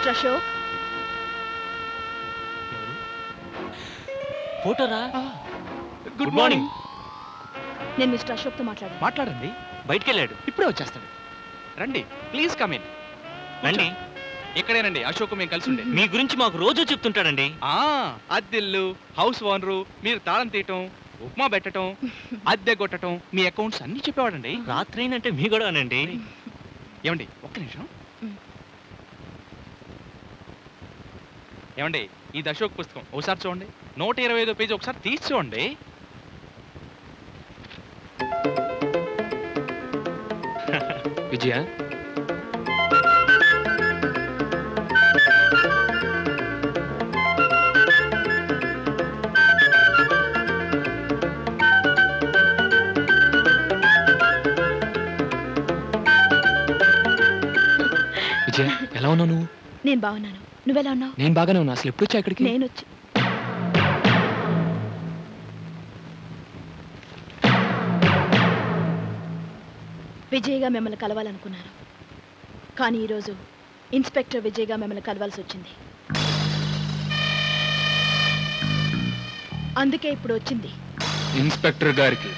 Mister Ashok, ఫోటోరా. Good morning. నేను mister Ashok తో మాట్లాడండి. బయటికి వెళ్ళాడు, ఇప్పుడే వచ్చేస్తాడు. రండి, ప్లీజ్ కమ్ ఇన్. రండి. ఇక్కడేనండి అశోక్ మేము కలిసి ఉండే. మీ గురించి మాకు రోజు చెప్తుంటాడండి. అద్దెల్లు, హౌస్ ఓనరు, మీరు తాళం తీయటం, ఉప్మా పెట్టడం, అద్దె కొట్టడం, మీ అకౌంట్స్ అన్ని చెప్పేవాడండి. రాత్రి అంటే మీ కూడా అనండి. ఏమండి ఒక్క నిమిషం. ఏమండి ఇది అశోక్ పుస్తకం, ఒకసారి చూడండి. 125 పేజీ ఒకసారి తీసి చూడండి. విజయ, విజయ ఎలా ఉన్నావు నువ్వు? నేను బాగున్నాను. నువ్వెలా ఉన్నావు? నేను బాగానే ఉన్నా. అసలు ఎప్పుడు వచ్చా ఇక్కడికి? నేను వచ్చి విజయ్గా మిమ్మల్ని కలవాలనుకున్నాను, కానీ ఈరోజు ఇన్స్పెక్టర్ విజయ్గా మిమ్మల్ని కలవాల్సి వచ్చింది. అందుకే ఇప్పుడు వచ్చింది. ఇన్స్పెక్టర్ గారికి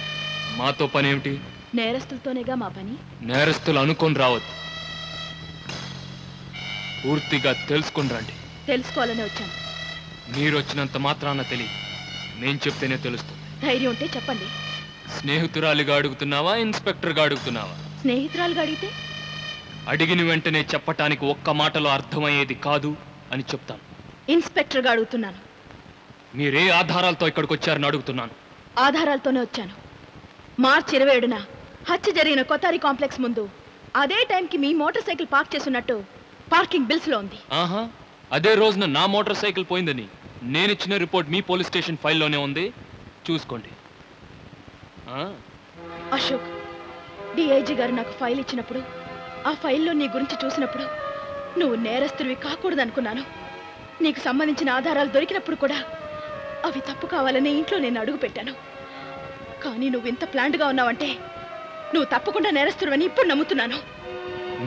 మాతో పని ఏమిటి? నేరస్తులతోనేగా మా పని. నేరస్తులు అనుకొని రావద్దు, పూర్తిగా తెలుసుకుని రండి. తెలుసుకోవాలని వచ్చాను. మీరు వచ్చినంత మాత్రాన తెలియదు, నేను చెప్తేనే తెలుస్తుంది. ధైర్యం ఉంటే చెప్పండి. స్నేహితురాలిగా అడుగుతున్నావా, ఇన్స్పెక్టర్గా అడుగుతున్నావా? స్నేహితురాలుగా అడిగితే? అడిగిన వెంటనే చెప్పటానికి ఒక్క మాటలో అర్థమయ్యేది కాదు అని చెప్తాను. ఇన్స్పెక్టర్గా అడుగుతున్నాను. మీరే ఆధారాలతో ఇక్కడికి వచ్చారని అడుగుతున్నాను. ఆధారాలతోనే వచ్చాను. మార్చి 27న హత్య జరిగిన కొత్తారి కాంప్లెక్స్ ముందు అదే టైంకి మీ మోటార్ సైకిల్ పార్క్ చేస్తున్నట్టు పార్కింగ్ బిల్స్ లో ఉంది. ఆహా, అదే రోజున నా మోటార్ సైకిల్ పోయిందని నేనిచ్చిన రిపోర్ట్ మీ పోలీస్ స్టేషన్ ఫైల్లోనే ఉంది, చూసుకోండి. అశోక్, డిఐజీ గారు నాకు ఫైల్ ఇచ్చినప్పుడు, ఆ ఫైల్లో నీ గురించి చూసినప్పుడు నువ్వు నేరస్తుడివి కాకూడదు అనుకున్నాను. నీకు సంబంధించిన ఆధారాలు దొరికినప్పుడు కూడా అవి తప్పు కావాలని ఇంట్లో నేను అడుగు పెట్టాను. కానీ నువ్వు ఇంత ప్లాంట్గా ఉన్నావంటే నువ్వు తప్పకుండా నేరస్తుడివని ఇప్పుడు నమ్ముతున్నాను.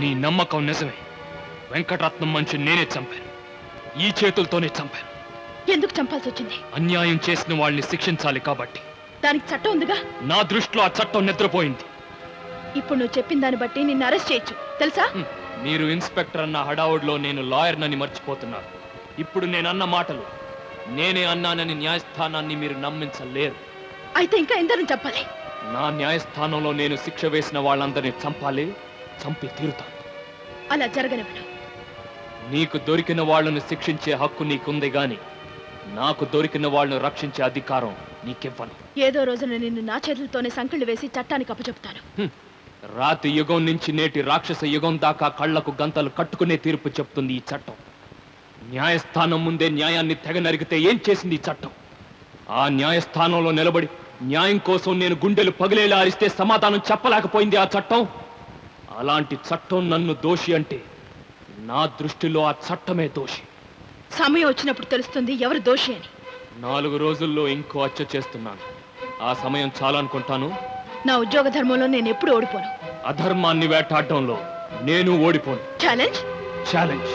నీ నమ్మకం నిజమే. వెంకటరత్నం మనిషిని నేనే చంపాను, ఈ చేతులతోనే చంపాను. ఎందుకు చంపాల్సి వచ్చింది? అన్యాయం చేసిన వాళ్ళని శిక్షించాలి కాబట్టి. దానికి చట్టం ఉందిగా. నా దృష్టిలో ఆ చట్టం నిద్రపోయింది. ఇప్పుడు నువ్వు చెప్పిన దాన్ని బట్టి నిన్ను అరెస్ట్ చేయొచ్చు, తెలుసా? మీరు ఇన్స్పెక్టర్ అన్న హడావుడిలో నేను లాయర్నని మర్చిపోతున్నారు. ఇప్పుడు నేనన్న మాటలు నేనే అన్నానని న్యాయస్థానాన్ని మీరు నమ్మించలేరు. అయితే ఇంకా ఎందరని చెప్పాలి? నా న్యాయస్థానంలో నేను శిక్ష వేసిన వాళ్ళందరినీ చంపాలి, చంపి తీరుతాను. అలా జరగనివ్వను. నీకు దొరికిన వాళ్ళను శిక్షించే హక్కు నీకుంది గాని నాకు దొరికిన వాళ్ళను రక్షించే అధికారం నీకివ్వను. ఏదో రోజున నిన్ను నా చేతులతోనే సంకళ్ళు వేసి చట్టానికి అప్పచెప్తాను. రాతి యుగం నుంచి నేటి రాక్షస యుగం దాకా కళ్లకు గంతలు కట్టుకునే తీర్పు చెప్తుంది ఈ చట్టం. న్యాయస్థానం ముందే న్యాయాన్ని తెగ నరిగితే ఏం చేసింది ఈ చట్టం? ఆ న్యాయస్థానంలో నిలబడి న్యాయం కోసం నేను గుండెలు పగిలేలా అరిస్తే సమాధానం చెప్పలేకపోయింది ఆ చట్టం. అలాంటి చట్టం నన్ను దోషి అంటే నా దృష్టిలో ఆ చట్టమే దోషి. సమయం వచ్చినప్పుడు తెలుస్తుంది ఎవరు దోషి అని. 4 రోజుల్లో ఇంకో హత్య చేస్తున్నాను. ఆ సమయం చాలనుకుంటాను. నా ఉద్యోగ ధర్మంలో నేను ఎప్పుడు ఓడిపోను. అధర్మాన్ని వేటాడడంలో నేను ఓడిపోను. ఛాలెంజ్. ఛాలెంజ్.